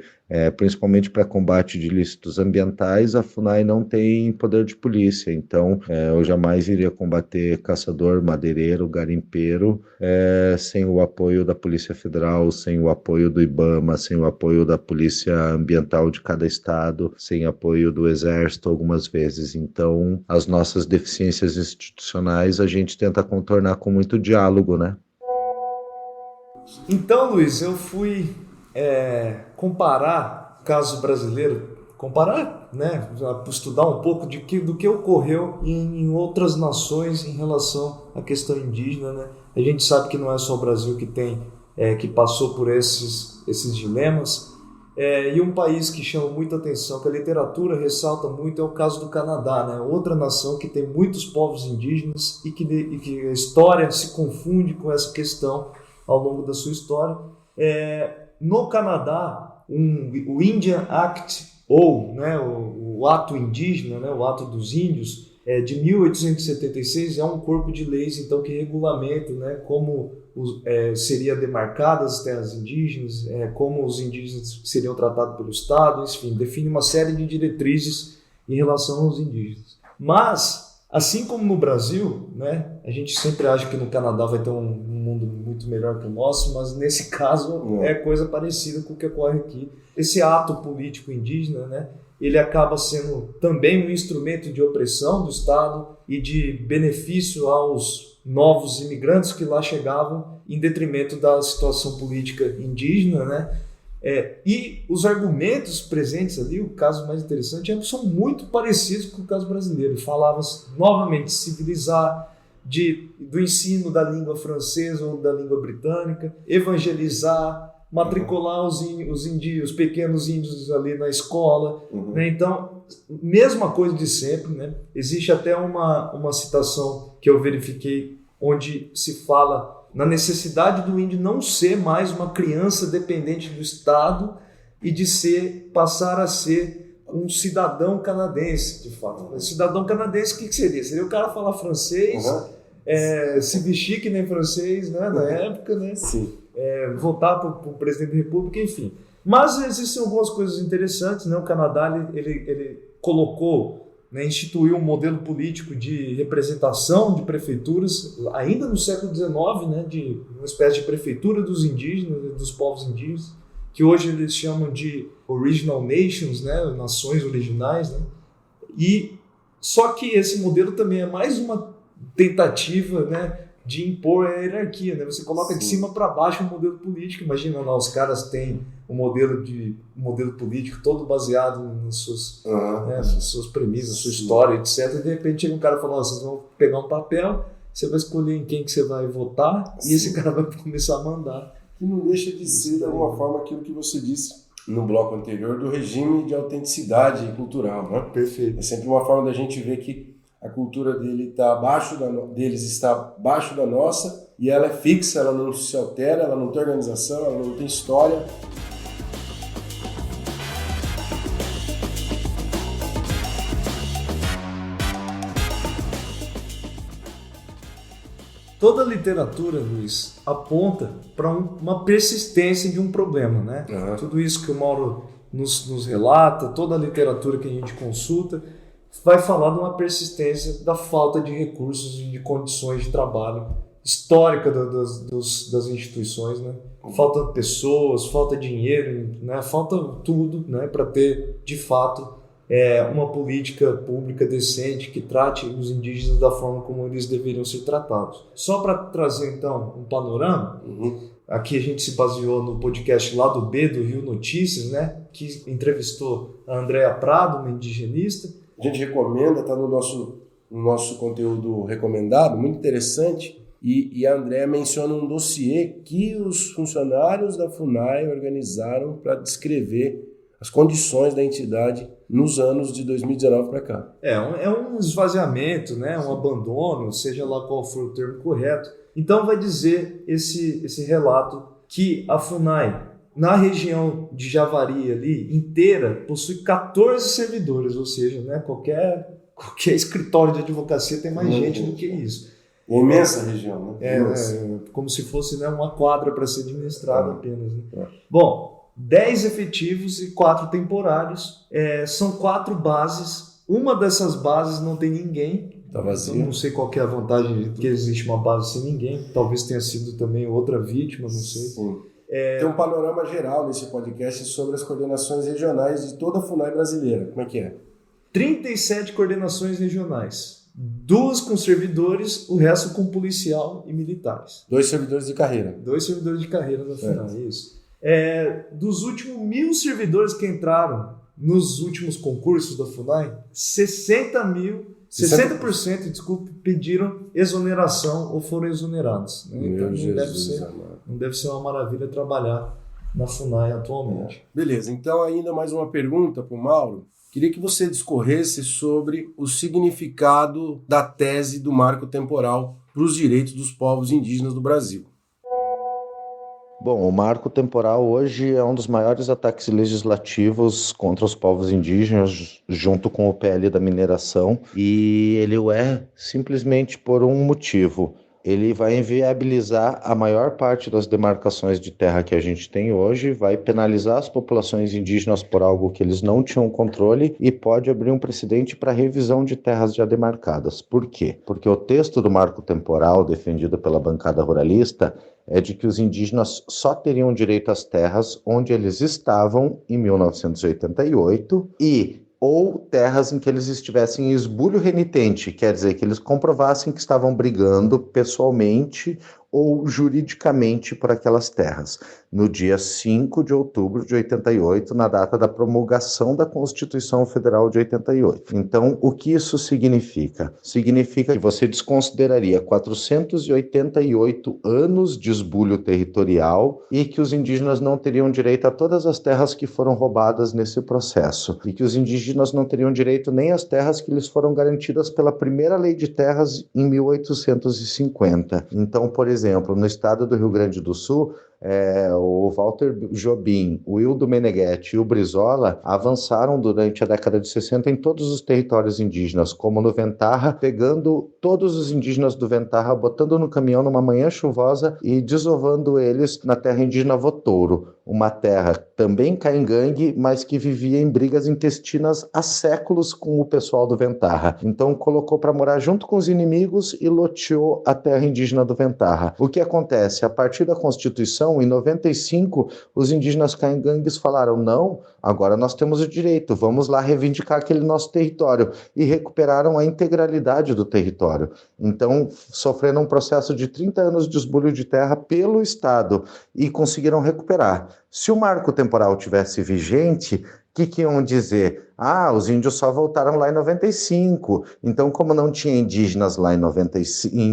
principalmente para combate de ilícitos ambientais, a FUNAI não tem poder de polícia. Então eu jamais iria combater caçador, madeireiro, garimpeiro sem o apoio da Polícia Federal, sem o apoio do IBAMA, sem o apoio da Polícia Ambiental de cada estado, sem apoio do Exército algumas vezes. Então as nossas deficiências institucionais a gente tenta contornar com muito diálogo, né? Então, Luiz, eu fui comparar o caso brasileiro, né, estudar um pouco do que ocorreu em outras nações em relação à questão indígena, né? A gente sabe que não é só o Brasil que passou por esses dilemas, E um país que chama muita atenção, que a literatura ressalta muito, é o caso do Canadá, né? Outra nação que tem muitos povos indígenas e que a história se confunde com essa questão ao longo da sua história. No Canadá, o Indian Act, ou, né, o Ato Indígena, né, o Ato dos Índios, de 1876, é um corpo de leis então, que regulamenta, né, como seria demarcadas as terras indígenas, como os indígenas seriam tratados pelo Estado, enfim, define uma série de diretrizes em relação aos indígenas. Mas, assim como no Brasil, né, a gente sempre acha que no Canadá vai ter um mundo muito melhor que o nosso, mas nesse caso é coisa parecida com o que ocorre aqui. Esse ato político indígena, né, ele acaba sendo também um instrumento de opressão do Estado e de benefício aos novos imigrantes que lá chegavam em detrimento da situação política indígena, né? E os argumentos presentes ali, o caso mais interessante, são muito parecidos com o caso brasileiro. Falava novamente civilizar, do ensino da língua francesa ou da língua britânica, evangelizar, matricular os pequenos índios ali na escola. Né? Então, mesma coisa de sempre. Né? Existe até uma citação que eu verifiquei, onde se fala na necessidade do índio não ser mais uma criança dependente do Estado e de passar a ser um cidadão canadense, de fato. Um cidadão canadense, o que seria? Seria o cara falar francês, se vestir que nem francês, né, na época, né? Sim. Votar para o presidente da República, enfim. Mas existem algumas coisas interessantes, né? O Canadá ele colocou, né, instituiu um modelo político de representação de prefeituras, ainda no século XIX, né, de uma espécie de prefeitura dos indígenas, dos povos indígenas, que hoje eles chamam de original nations, né, nações originais, né? E só que esse modelo também é mais uma tentativa, né, de impor a hierarquia, né? Você coloca de cima para baixo um modelo político. Imagina lá, os caras têm um modelo político todo baseado nas suas premissas, sua história, etc. E de repente chega um cara e fala: vocês vão pegar um papel, você vai escolher em quem que você vai votar, e esse cara vai começar a mandar. Que não deixa de ser, de alguma forma, aquilo que você disse no bloco anterior, do regime de autenticidade cultural, né? Perfeito. É sempre uma forma da gente ver que a cultura deles está abaixo da nossa, e ela é fixa, ela não se altera, ela não tem organização, ela não tem história. Toda a literatura, Luiz, aponta para uma persistência de um problema, né? Tudo isso que o Mauro nos relata, toda a literatura que a gente consulta, vai falar de uma persistência da falta de recursos e de condições de trabalho histórica das instituições, né? Falta pessoas, falta dinheiro, né? Falta tudo, né, para ter, de fato, uma política pública decente que trate os indígenas da forma como eles deveriam ser tratados. Só para trazer, então, um panorama, aqui a gente se baseou no podcast Lado B do Rio Notícias, né, que entrevistou a Andréa Prado, uma indigenista. A gente recomenda, está no nosso conteúdo recomendado, muito interessante, e a Andréa menciona um dossiê que os funcionários da FUNAI organizaram para descrever as condições da entidade nos anos de 2019 para cá. É um esvaziamento, né? Um abandono, seja lá qual for o termo correto. Então vai dizer esse relato que a FUNAI, na região de Javari ali, inteira, possui 14 servidores, ou seja, né, qualquer escritório de advocacia tem mais gente do que isso. Imensa região, né? Como se fosse, né, uma quadra para ser administrada apenas. Né? Bom, 10 efetivos e 4 temporários. São 4 bases. Uma dessas bases não tem ninguém. Tá vazio. Eu não sei qual que é a vantagem de que existe uma base sem ninguém. Talvez tenha sido também outra vítima, não sei. Sim. Tem um panorama geral nesse podcast sobre as coordenações regionais de toda a FUNAI brasileira. Como é que é? 37 coordenações regionais. 2 com servidores, o resto com policial e militares. 2 servidores de carreira. 2 servidores de carreira da FUNAI, isso. Dos últimos 1.000 servidores que entraram nos últimos concursos da FUNAI, 60%, pediram exoneração ou foram exonerados. Né? Então não deve ser uma maravilha trabalhar na FUNAI atualmente. Beleza, então ainda mais uma pergunta para o Mauro. Queria que você discorresse sobre o significado da tese do marco temporal para os direitos dos povos indígenas do Brasil. Bom, o marco temporal hoje é um dos maiores ataques legislativos contra os povos indígenas, junto com o PL da mineração, e ele o é simplesmente por um motivo. Ele vai inviabilizar a maior parte das demarcações de terra que a gente tem hoje, vai penalizar as populações indígenas por algo que eles não tinham controle e pode abrir um precedente para revisão de terras já demarcadas. Por quê? Porque o texto do marco temporal, defendido pela bancada ruralista, é de que os indígenas só teriam direito às terras onde eles estavam em 1988 ou terras em que eles estivessem em esbulho renitente, quer dizer, que eles comprovassem que estavam brigando pessoalmente ou juridicamente por aquelas terras, no dia 5 de outubro de 88, na data da promulgação da Constituição Federal de 88. Então, o que isso significa? Significa que você desconsideraria 488 anos de esbulho territorial e que os indígenas não teriam direito a todas as terras que foram roubadas nesse processo, e que os indígenas não teriam direito nem às terras que lhes foram garantidas pela primeira lei de terras em 1850. Então, por exemplo, no estado do Rio Grande do Sul, o Walter Jobim, o Hildo Meneghetti e o Brizola avançaram durante a década de 60 em todos os territórios indígenas, como no Ventarra, pegando todos os indígenas do Ventarra, botando no caminhão numa manhã chuvosa e desovando eles na terra indígena Votouro, uma terra também caingangue, mas que vivia em brigas intestinas há séculos com o pessoal do Ventarra. Então colocou para morar junto com os inimigos e loteou a terra indígena do Ventarra. O que acontece? A partir da Constituição, em 95, os indígenas caingangues falaram: não, agora nós temos o direito, vamos lá reivindicar aquele nosso território, e recuperaram a integralidade do território. Então, sofreram um processo de 30 anos de esbulho de terra pelo Estado e conseguiram recuperar. Se o marco temporal tivesse vigente, o que iam dizer? Os índios só voltaram lá em 95, então como não tinha indígenas lá em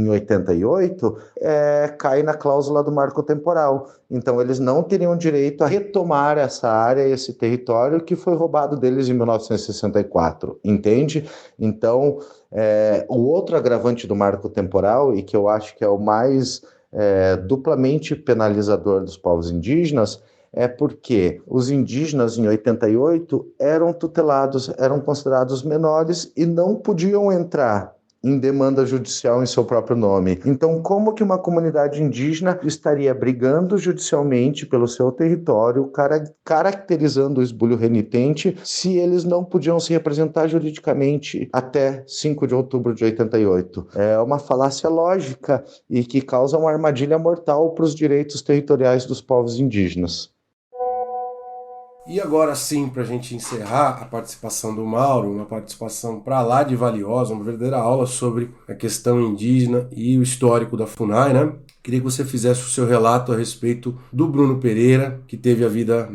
88, cai na cláusula do marco temporal. Então eles não teriam direito a retomar essa área, esse território que foi roubado deles em 1964, entende? Então, o outro agravante do marco temporal, e que eu acho que é o mais duplamente penalizador dos povos indígenas, é porque os indígenas em 88 eram tutelados, eram considerados menores e não podiam entrar em demanda judicial em seu próprio nome. Então, como que uma comunidade indígena estaria brigando judicialmente pelo seu território, caracterizando o esbulho renitente, se eles não podiam se representar juridicamente até 5 de outubro de 88? É uma falácia lógica e que causa uma armadilha mortal para os direitos territoriais dos povos indígenas. E agora sim, para a gente encerrar a participação do Mauro, uma participação para lá de valiosa, uma verdadeira aula sobre a questão indígena e o histórico da FUNAI, né? Queria que você fizesse o seu relato a respeito do Bruno Pereira, que teve a vida,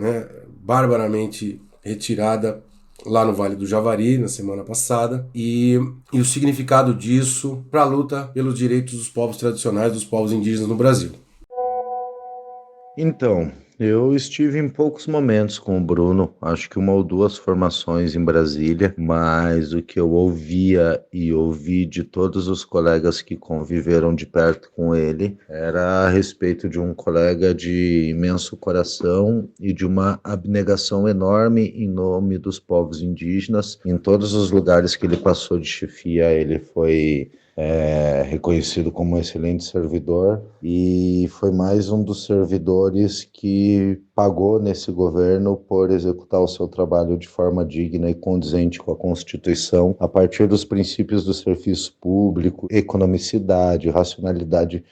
barbaramente retirada lá no Vale do Javari, na semana passada, e o significado disso para a luta pelos direitos dos povos tradicionais, dos povos indígenas no Brasil. Então, eu estive em poucos momentos com o Bruno, acho que uma ou duas formações em Brasília, mas o que eu ouvia e ouvi de todos os colegas que conviveram de perto com ele era a respeito de um colega de imenso coração e de uma abnegação enorme em nome dos povos indígenas. Em todos os lugares que ele passou de chefia, ele foi reconhecido como um excelente servidor, e foi mais um dos servidores que pagou nesse governo por executar o seu trabalho de forma digna e condizente com a Constituição, a partir dos princípios do serviço público, economicidade, racionalidade,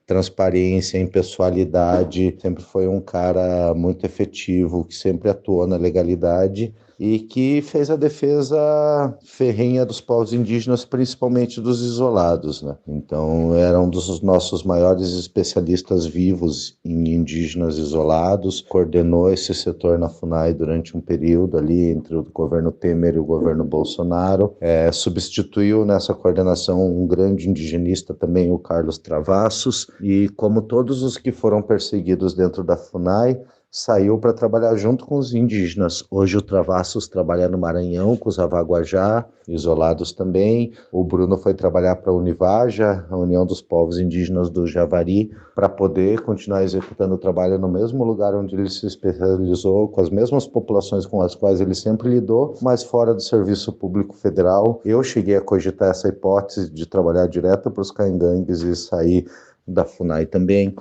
transparência, impessoalidade. Sempre foi um cara muito efetivo, que sempre atuou na legalidade e que fez a defesa ferrenha dos povos indígenas, principalmente dos isolados, né? Então, era um dos nossos maiores especialistas vivos em indígenas isolados, coordenou esse setor na FUNAI durante um período ali entre o governo Temer e o governo Bolsonaro, substituiu nessa coordenação um grande indigenista também, o Carlos Travassos, e como todos os que foram perseguidos dentro da FUNAI, saiu para trabalhar junto com os indígenas. Hoje o Travassos trabalha no Maranhão com os Avaguajá, isolados também. O Bruno foi trabalhar para a Univaja, a União dos Povos Indígenas do Javari, para poder continuar executando o trabalho no mesmo lugar onde ele se especializou, com as mesmas populações com as quais ele sempre lidou, mas fora do serviço público federal. Eu cheguei a cogitar essa hipótese de trabalhar direto para os Caingangues e sair da FUNAI também,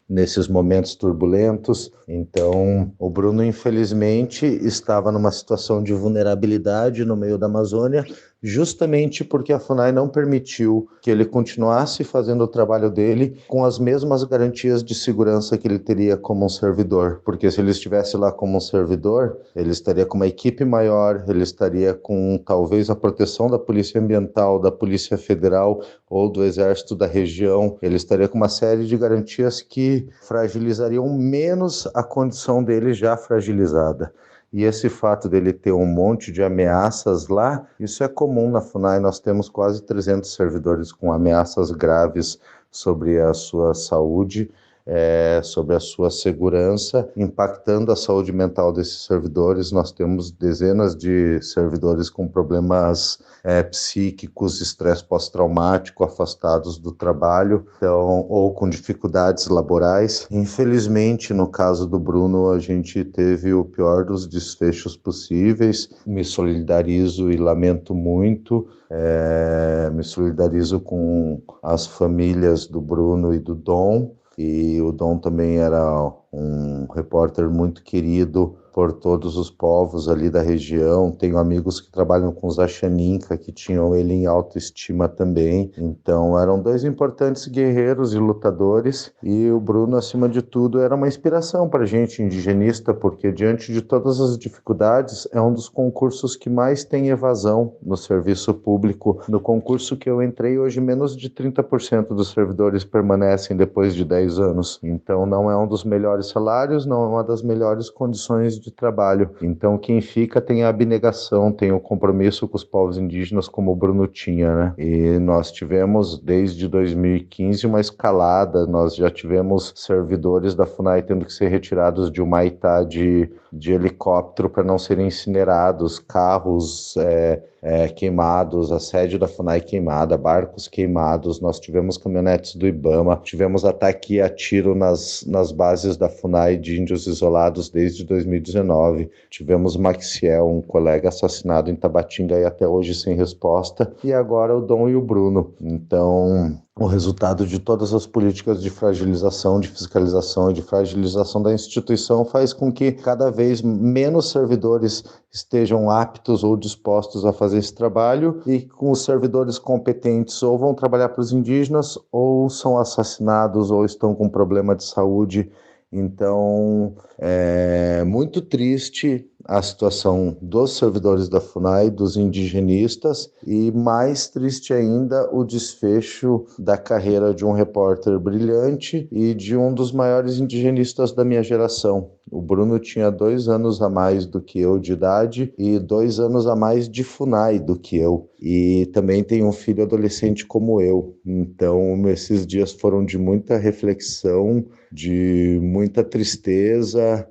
nesses momentos turbulentos. Então, o Bruno, infelizmente, estava numa situação de vulnerabilidade no meio da Amazônia, justamente porque a FUNAI não permitiu que ele continuasse fazendo o trabalho dele com as mesmas garantias de segurança que ele teria como um servidor. Porque se ele estivesse lá como um servidor, ele estaria com uma equipe maior, ele estaria com talvez a proteção da Polícia Ambiental, da Polícia Federal ou do Exército da região, ele estaria com uma série de garantias que fragilizariam menos a condição dele já fragilizada. E esse fato dele ter um monte de ameaças lá, isso é comum na FUNAI. Nós temos quase 300 servidores com ameaças graves sobre a sua saúde, sobre a sua segurança, impactando a saúde mental desses servidores. Nós temos dezenas de servidores com problemas psíquicos, estresse pós-traumático, afastados do trabalho, então, ou com dificuldades laborais. Infelizmente, no caso do Bruno, a gente teve o pior dos desfechos possíveis. Me solidarizo e lamento muito. Me solidarizo com as famílias do Bruno e do Dom. E o Dom também era um repórter muito querido por todos os povos ali da região. Tenho amigos que trabalham com os Axaninca, que tinham ele em autoestima também. Então, eram dois importantes guerreiros e lutadores. E o Bruno, acima de tudo, era uma inspiração para a gente indigenista, porque diante de todas as dificuldades, é um dos concursos que mais tem evasão no serviço público. No concurso que eu entrei, hoje menos de 30% dos servidores permanecem depois de 10 anos. Então, não é um dos melhores salários, não é uma das melhores condições de trabalho. Então, quem fica tem a abnegação, tem o compromisso com os povos indígenas, como o Bruno tinha, né? E nós tivemos, desde 2015, uma escalada. Nós já tivemos servidores da FUNAI tendo que ser retirados de Humaitá de helicóptero para não serem incinerados, carros queimados, a sede da FUNAI queimada, barcos queimados. Nós tivemos caminhonetes do IBAMA, tivemos ataque a tiro nas bases da FUNAI de índios isolados desde 2019. Tivemos Maxiel, um colega assassinado em Tabatinga e até hoje sem resposta. E agora o Dom e o Bruno. Então, o resultado de todas as políticas de fragilização, de fiscalização e de fragilização da instituição faz com que cada vez menos servidores estejam aptos ou dispostos a fazer esse trabalho, e com os servidores competentes ou vão trabalhar para os indígenas ou são assassinados ou estão com problema de saúde. Então, é muito triste a situação dos servidores da FUNAI, dos indigenistas, e mais triste ainda o desfecho da carreira de um repórter brilhante e de um dos maiores indigenistas da minha geração. O Bruno tinha 2 anos a mais do que eu de idade e 2 anos a mais de FUNAI do que eu. E também tem um filho adolescente como eu. Então, esses dias foram de muita reflexão, de muita tristeza,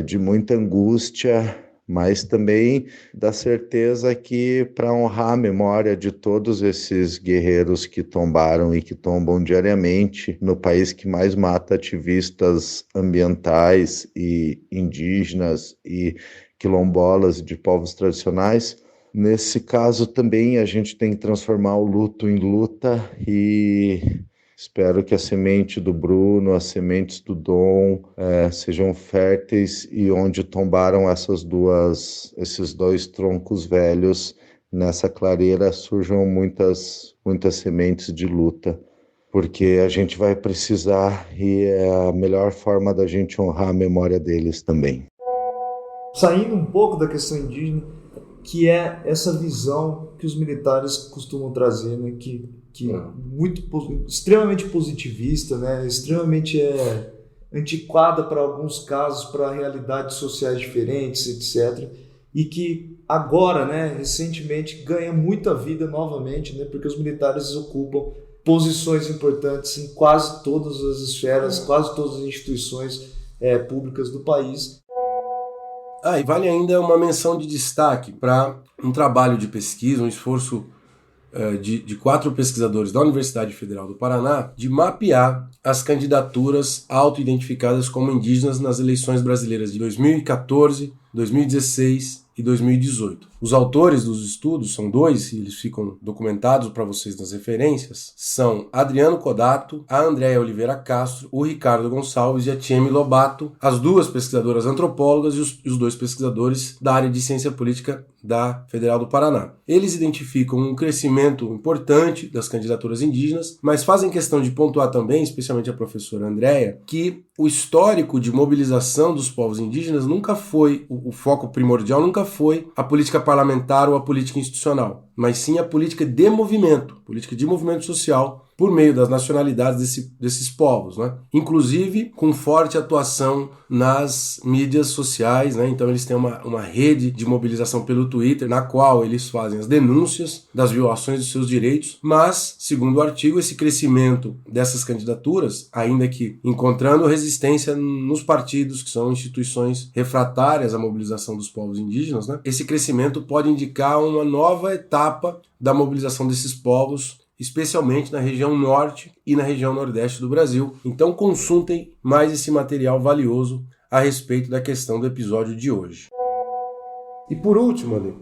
de muita angústia, mas também da certeza que, para honrar a memória de todos esses guerreiros que tombaram e que tombam diariamente no país que mais mata ativistas ambientais e indígenas e quilombolas de povos tradicionais, nesse caso também a gente tem que transformar o luto em luta, e espero que a semente do Bruno, as sementes do Dom sejam férteis, e onde tombaram esses 2 troncos velhos, nessa clareira surjam muitas sementes de luta, porque a gente vai precisar, e é a melhor forma da gente honrar a memória deles também. saindo um pouco da questão indígena, que é essa visão que os militares costumam trazer, né? Extremamente positivista, né? Extremamente antiquada para alguns casos, para realidades sociais diferentes, etc. E que agora, né, recentemente, ganha muita vida novamente, né? Porque os militares ocupam posições importantes em quase todas as esferas, quase todas as instituições públicas do país. E vale ainda uma menção de destaque para um trabalho de pesquisa, um esforço de 4 pesquisadores da Universidade Federal do Paraná de mapear as candidaturas auto-identificadas como indígenas nas eleições brasileiras de 2014, 2016 e 2018. Os autores dos estudos são 2, e eles ficam documentados para vocês nas referências, são Adriano Codato, a Andréia Oliveira Castro, o Ricardo Gonçalves e a Tieme Lobato, as 2 pesquisadoras antropólogas e os 2 pesquisadores da área de ciência política da Federal do Paraná. Eles identificam um crescimento importante das candidaturas indígenas, mas fazem questão de pontuar também, especialmente a professora Andréia, que o histórico de mobilização dos povos indígenas nunca foi, o foco primordial nunca foi a política parlamentar ou a política institucional, mas sim a política de movimento social, por meio das nacionalidades desses povos, né? Inclusive com forte atuação nas mídias sociais, né? Então eles têm uma rede de mobilização pelo Twitter, na qual eles fazem as denúncias das violações dos seus direitos, mas, segundo o artigo, esse crescimento dessas candidaturas, ainda que encontrando resistência nos partidos, que são instituições refratárias à mobilização dos povos indígenas, né? Esse crescimento pode indicar uma nova etapa da mobilização desses povos, especialmente na região norte e na região nordeste do Brasil. Então consultem mais esse material valioso a respeito da questão do episódio de hoje. E por último, Ale,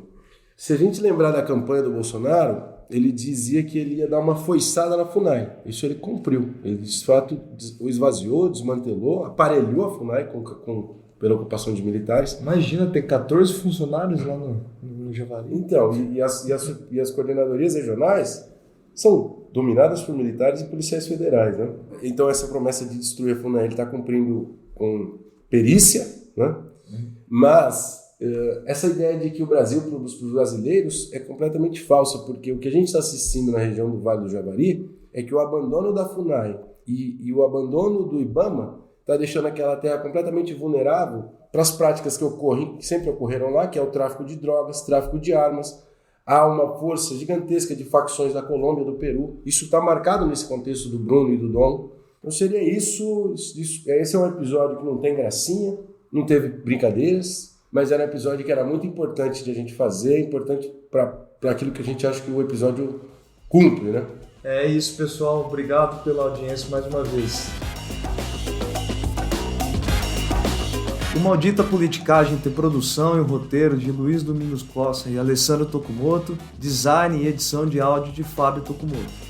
se a gente lembrar da campanha do Bolsonaro, ele dizia que ele ia dar uma foiçada na FUNAI. Isso ele cumpriu. Ele, de fato, o esvaziou, desmantelou, aparelhou a FUNAI pela ocupação de militares. Imagina ter 14 funcionários lá no Javari. Então, e as coordenadorias regionais são dominadas por militares e policiais federais, né? Então essa promessa de destruir a FUNAI ele está cumprindo com perícia, né? Mas essa ideia de que o Brasil para os brasileiros é completamente falsa, porque o que a gente está assistindo na região do Vale do Javari é que o abandono da FUNAI e o abandono do IBAMA está deixando aquela terra completamente vulnerável para as práticas que sempre ocorreram lá, que é o tráfico de drogas, tráfico de armas. Há uma força gigantesca de facções da Colômbia e do Peru. Isso está marcado nesse contexto do Bruno e do Dom. Então seria isso. Esse é um episódio que não tem gracinha, não teve brincadeiras, mas era um episódio que era muito importante de a gente fazer, importante para aquilo que a gente acha que o episódio cumpre, né? É isso, pessoal. Obrigado pela audiência mais uma vez. O Maldita Politicagem tem produção e roteiro de Luiz Domingos Costa e Alessandro Tokumoto, design e edição de áudio de Fábio Tokumoto.